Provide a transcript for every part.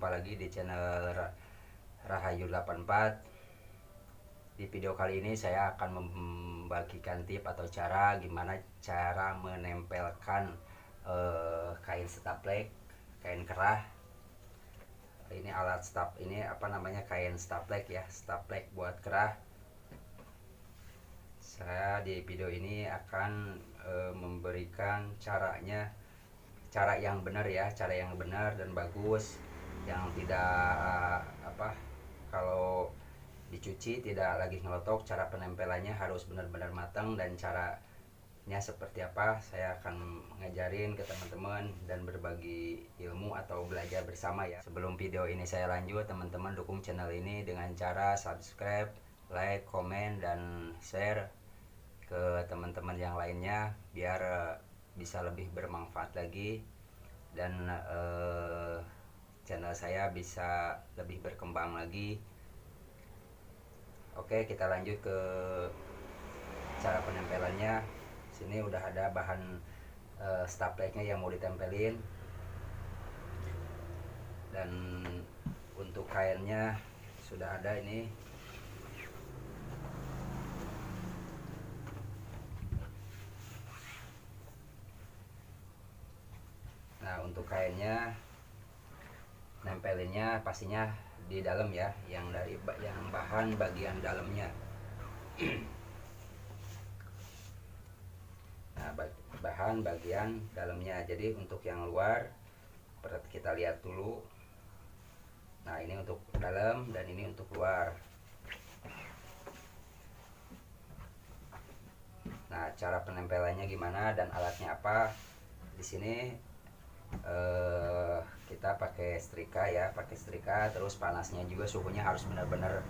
jumpa lagi di channel Rahayu 84. Di video kali ini saya akan membagikan tips atau cara gimana cara menempelkan kain staplek, kain kerah. Ini alat stap, ini apa namanya, kain staplek ya, staplek buat kerah. Saya di video ini akan memberikan caranya, cara yang benar ya, cara yang benar dan bagus, yang tidak kalau dicuci tidak lagi ngelotok. Cara penempelannya harus benar-benar matang, dan caranya seperti apa saya akan ngajarin ke teman-teman dan berbagi ilmu atau belajar bersama ya. Sebelum video ini saya lanjut, teman-teman dukung channel ini dengan cara subscribe, like, komen, dan share ke teman-teman yang lainnya biar bisa lebih bermanfaat lagi, dan channel saya bisa lebih berkembang lagi. Oke, kita lanjut ke cara penempelannya. Sini udah ada bahan stapleknya yang mau ditempelin, dan untuk kainnya sudah ada ini. Nah, untuk kainnya nempelinnya pastinya di dalam ya, yang bahan bagian dalamnya. Nah, bahan bagian dalamnya. Jadi untuk yang luar kita lihat dulu. Nah, ini untuk dalam dan ini untuk luar. Nah, cara penempelannya gimana dan alatnya apa? Di sini kita pakai setrika ya, pakai setrika. Terus panasnya juga, suhunya harus benar-benar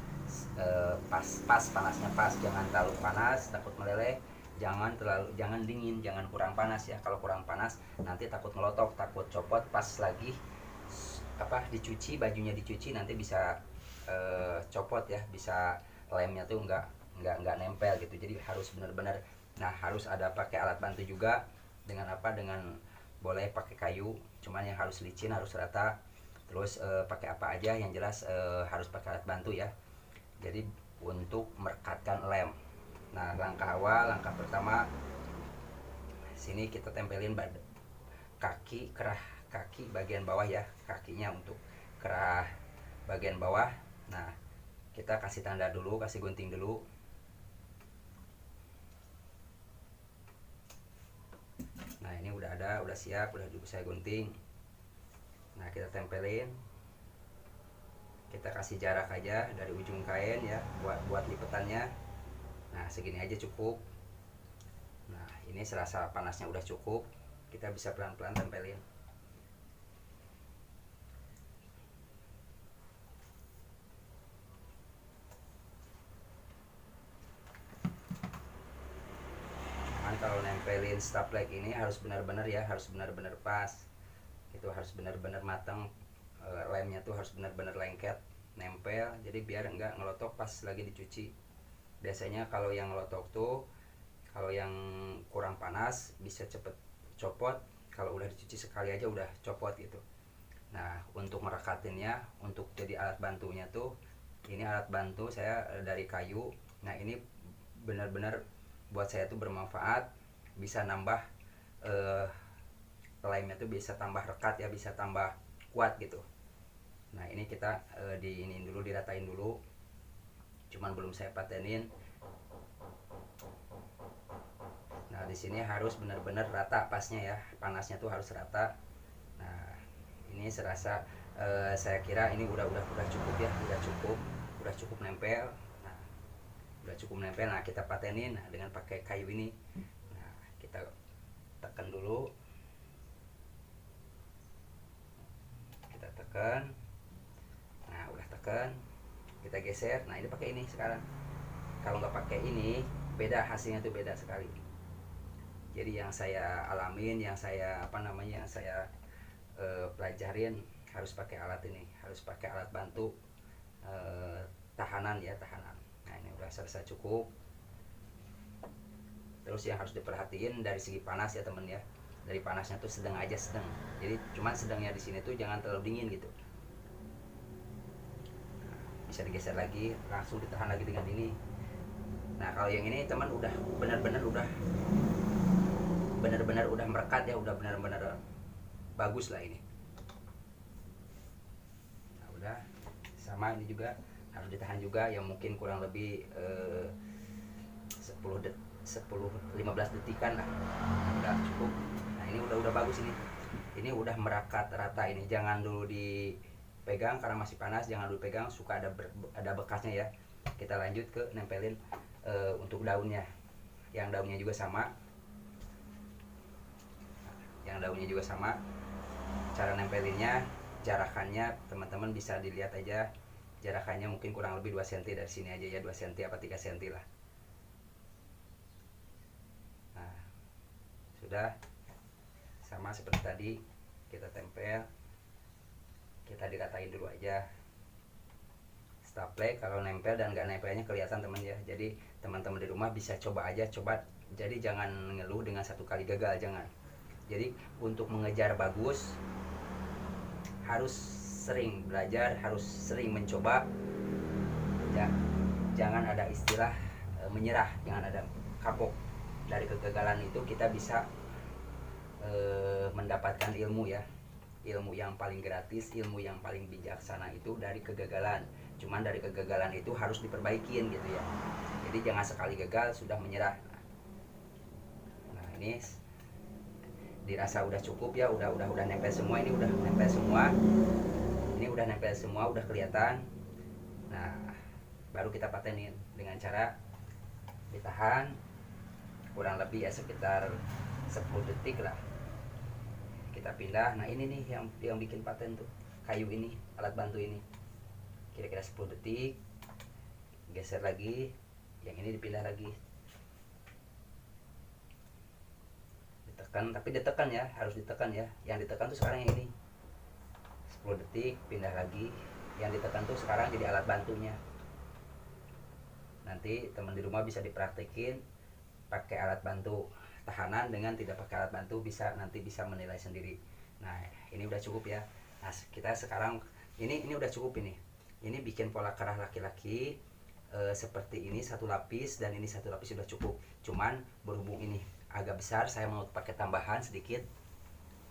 pas panasnya pas, jangan terlalu panas takut meleleh, jangan dingin, jangan kurang panas ya. Kalau kurang panas nanti takut ngelotok, takut copot pas lagi dicuci, bajunya dicuci nanti bisa copot ya, bisa lemnya tuh nggak nempel gitu. Jadi harus benar-benar, nah harus ada pakai alat bantu juga. Dengan boleh pakai kayu, cuman yang harus licin, harus rata. Terus pakai apa aja, yang jelas harus pakai alat bantu ya. Jadi untuk merekatkan lem, nah langkah pertama sini kita tempelin kaki kerah, kaki bagian bawah ya, kakinya untuk kerah bagian bawah. Nah, kita kasih tanda dulu, kasih gunting dulu. Nah, ini udah ada, udah siap, udah juga saya gunting. Nah, kita tempelin, kita kasih jarak aja dari ujung kain ya, buat lipetannya. Nah, segini aja cukup. Nah, ini serasa panasnya udah cukup, kita bisa pelan-pelan tempelin. Kalau nempelin staplek ini harus benar-benar ya, harus benar-benar pas. Itu harus benar-benar matang. Lemnya tuh harus benar-benar lengket, nempel. Jadi biar enggak ngelotok pas lagi dicuci. Biasanya kalau yang ngelotok tuh, kalau yang kurang panas bisa cepet copot. Kalau udah dicuci sekali aja udah copot gitu. Nah, untuk merekatinnya, untuk jadi alat bantunya tuh, ini alat bantu saya dari kayu. Nah, ini benar-benar buat saya tuh bermanfaat, bisa nambah lemnya tuh bisa tambah rekat ya, bisa tambah kuat gitu. Nah, ini kita diinin dulu, diratain dulu, cuman belum saya patenin. Nah, di sini harus benar-benar rata pasnya ya, panasnya tuh harus rata. Nah, ini serasa saya kira ini udah cukup ya, udah cukup nempel. Nah, udah cukup nempel. Nah, kita patenin dengan pakai kayu ini. Nah, kita tekan dulu, kita tekan. Nah, udah tekan, kita geser. Nah, ini pakai ini sekarang. Kalau nggak pakai ini beda, hasilnya tuh beda sekali. Jadi yang saya alamin, yang saya yang saya pelajarin, harus pakai alat ini, harus pakai alat bantu tahanan ya, tahanan. Nah, ini udah selesai cukup. Terus yang harus diperhatiin dari segi panas ya temen ya, dari panasnya tuh sedang aja, sedang. Jadi cuman sedangnya di sini tuh jangan terlalu dingin gitu. bisa digeser lagi, langsung ditahan lagi dengan ini. Nah kalau yang ini teman udah benar-benar udah merekat ya, udah benar-benar bagus lah ini. Nah udah, sama ini juga harus ditahan juga, yang mungkin kurang lebih 10-15 detikan lah, udah cukup. Nah ini udah bagus ini udah merakat rata. Ini jangan dulu dipegang karena masih panas, jangan dulu pegang, suka ada bekasnya ya. Kita lanjut ke nempelin untuk daunnya. Yang daunnya juga sama, cara nempelinnya, jarakannya teman-teman bisa dilihat aja, jarakannya mungkin kurang lebih 2 cm dari sini aja ya, 2 cm apa 3 cm lah. Nah sudah, sama seperti tadi kita tempel, kita diratain dulu aja. Staplek kalau nempel dan nggak nempelnya kelihatan teman ya. Jadi teman-teman di rumah bisa coba aja, jadi jangan ngeluh dengan satu kali gagal, jangan. Jadi untuk mengejar bagus harus sering belajar, harus sering mencoba ya. Jangan ada istilah menyerah, jangan ada kapok. Dari kegagalan itu kita bisa mendapatkan ilmu ya, ilmu yang paling gratis, ilmu yang paling bijaksana itu dari kegagalan. Cuman dari kegagalan itu harus diperbaikin gitu ya. Jadi jangan sekali gagal sudah menyerah. Nah ini dirasa udah cukup ya, udah nempel semua. Ini udah nempel semua, udah kelihatan. Nah baru kita patenin dengan cara ditahan kurang lebih ya sekitar 10 detik lah, kita pindah. Nah ini nih yang bikin paten tuh, kayu ini, alat bantu ini, kira-kira 10 detik, geser lagi, yang ini dipindah lagi, ditekan, tapi ditekan ya, harus ditekan ya. Yang ditekan tuh sekarang yang ini 10 detik, pindah lagi. Yang ditekan tuh sekarang jadi alat bantunya. Nanti teman di rumah bisa dipraktekin pakai alat bantu tahanan dengan tidak pakai alat bantu, nanti bisa menilai sendiri. Nah ini udah cukup ya. Nah kita sekarang ini udah cukup. Ini bikin pola kerah laki-laki seperti ini, satu lapis, dan ini satu lapis sudah cukup. Cuman berhubung ini agak besar, saya mau pakai tambahan sedikit.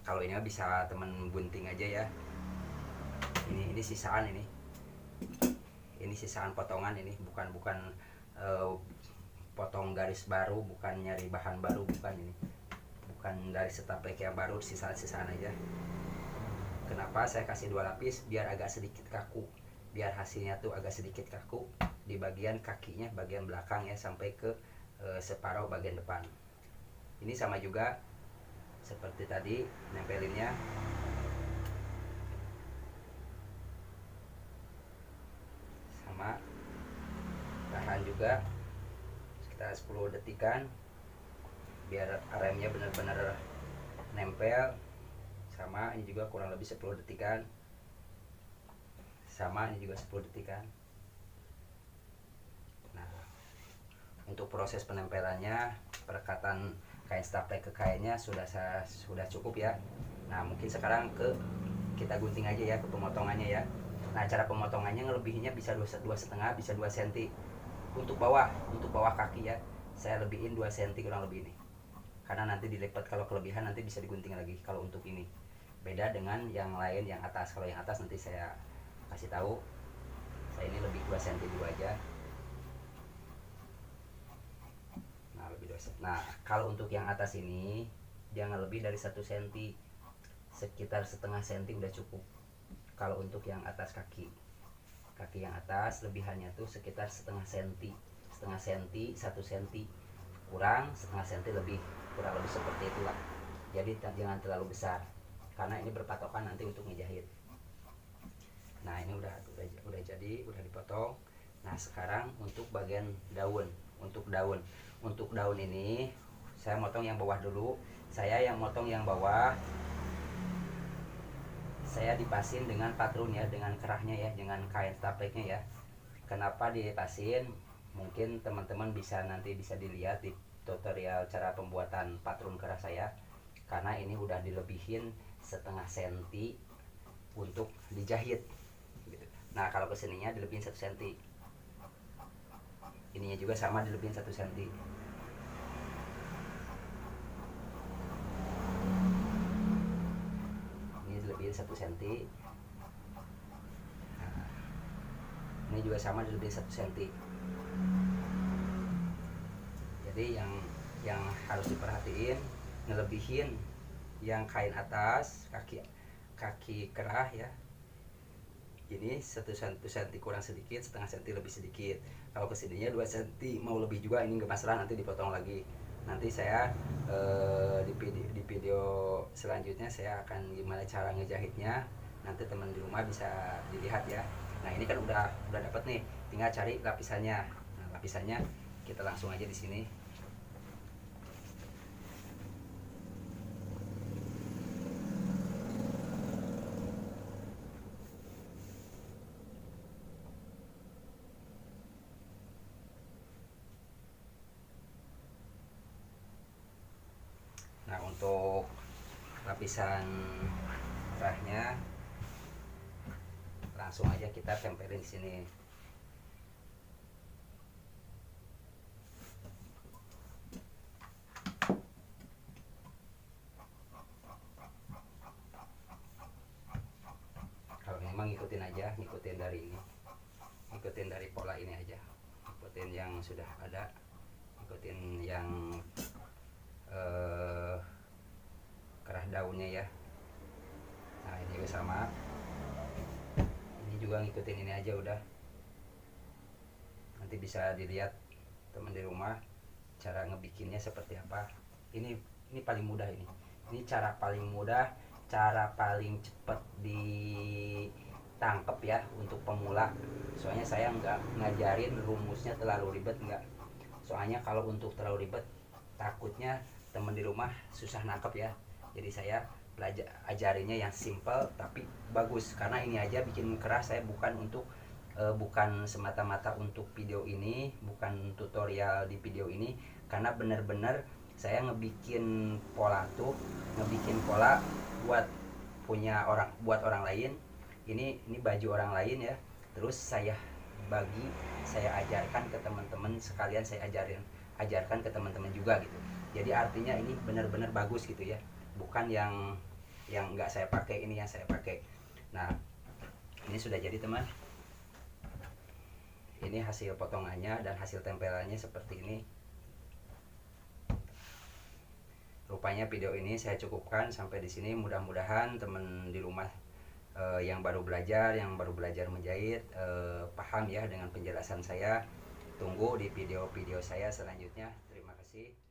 Kalau ini bisa teman bunting aja ya. Ini sisaan, ini sisaan potongan, ini bukan potong garis baru, bukan nyari bahan baru, bukan dari staplek yang baru, sisaan aja. Kenapa saya kasih 2 lapis? Biar agak sedikit kaku, biar hasilnya tuh agak sedikit kaku di bagian kakinya, bagian belakang ya, sampai ke separuh bagian depan. Ini sama juga seperti tadi nempelinnya. Sama, tahan juga sekitar 10 detikan biar remnya benar-benar nempel. Sama ini juga kurang lebih 10 detikan. Sama ini juga 10 detikan. Nah untuk proses penempelannya, perekatan kain staplek ke kainnya sudah cukup ya. Nah mungkin sekarang kita gunting aja ya, ke pemotongannya ya. Nah cara pemotongannya ngelebihinnya bisa 2,5, bisa 2 cm. Untuk bawah kaki ya, saya lebihin 2 cm kurang lebih ini, karena nanti dilipat. Kalau kelebihan nanti bisa digunting lagi. Kalau untuk ini beda dengan yang lain, yang atas. Kalau yang atas nanti saya kasih tahu. Saya ini lebih 2 cm dulu aja. Nah lebih 2 cm. Nah kalau untuk yang atas ini jangan lebih dari 1 cm, sekitar setengah cm udah cukup. Kalau untuk yang atas kaki yang atas, lebihannya tuh sekitar setengah cm, 1 cm kurang, setengah cm lebih, kurang lebih seperti itulah. Jadi jangan terlalu besar, karena ini berpatokan nanti untuk ngejahit. Nah ini udah jadi, udah dipotong. Nah sekarang untuk bagian daun. Untuk daun ini saya motong yang bawah dulu. Saya yang motong yang bawah, saya dipasin dengan patron ya, dengan kerahnya ya, dengan kain stapleknya ya. Kenapa dipasin? Mungkin teman-teman nanti bisa dilihat di tutorial cara pembuatan patron kerah saya, karena ini udah dilebihin setengah senti untuk dijahit gitu. Nah kalau kesininya dilebihin 1 cm, ininya juga sama dilebihin 1 cm. Ini dilebihin 1 cm. Nah, ini juga sama dilebihin 1 cm. Jadi yang harus diperhatiin, ngelebihin yang kain atas, kaki kerah ya, ini 1 cm kurang sedikit, setengah senti lebih sedikit. Kalau kesininya 2 cm mau lebih juga, ini nggak masalah, nanti dipotong lagi. Nanti saya di video selanjutnya saya akan gimana cara ngejahitnya, nanti teman di rumah bisa dilihat ya. Nah ini kan udah dapat nih, tinggal cari lapisannya. Nah, lapisannya kita langsung aja di sini. Nah untuk lapisan kerahnya langsung aja kita tempelin di sini. Kalau memang ngikutin aja, ngikutin dari ini, ngikutin dari pola ini aja, ngikutin yang sudah ada, ngikutin yang kerah daunnya ya. Nah ini juga sama, ini juga ngikutin ini aja udah. Nanti bisa dilihat teman di rumah cara ngebikinnya seperti apa. Ini paling mudah, ini cara paling mudah, cara paling cepat ditangkep ya untuk pemula. Soalnya saya nggak ngajarin rumusnya terlalu ribet, nggak. Soalnya kalau untuk terlalu ribet takutnya teman di rumah susah nangkep ya. Jadi saya ajarinnya yang simple tapi bagus, karena ini aja bikin keras saya bukan untuk bukan semata-mata untuk video ini, bukan tutorial di video ini, karena benar-benar saya ngebikin pola buat punya orang, buat orang lain. Ini baju orang lain ya, terus saya saya ajarkan ke teman-teman sekalian, saya ajarkan ke teman-teman juga gitu. Jadi artinya ini benar-benar bagus gitu ya, bukan yang nggak saya pakai, ini yang saya pakai. Nah ini sudah jadi teman, ini hasil potongannya dan hasil tempelannya seperti ini. Rupanya video ini saya cukupkan sampai di sini. Mudah-mudahan teman di rumah yang baru belajar menjahit paham ya dengan penjelasan saya. Tunggu di video-video saya selanjutnya. Terima kasih.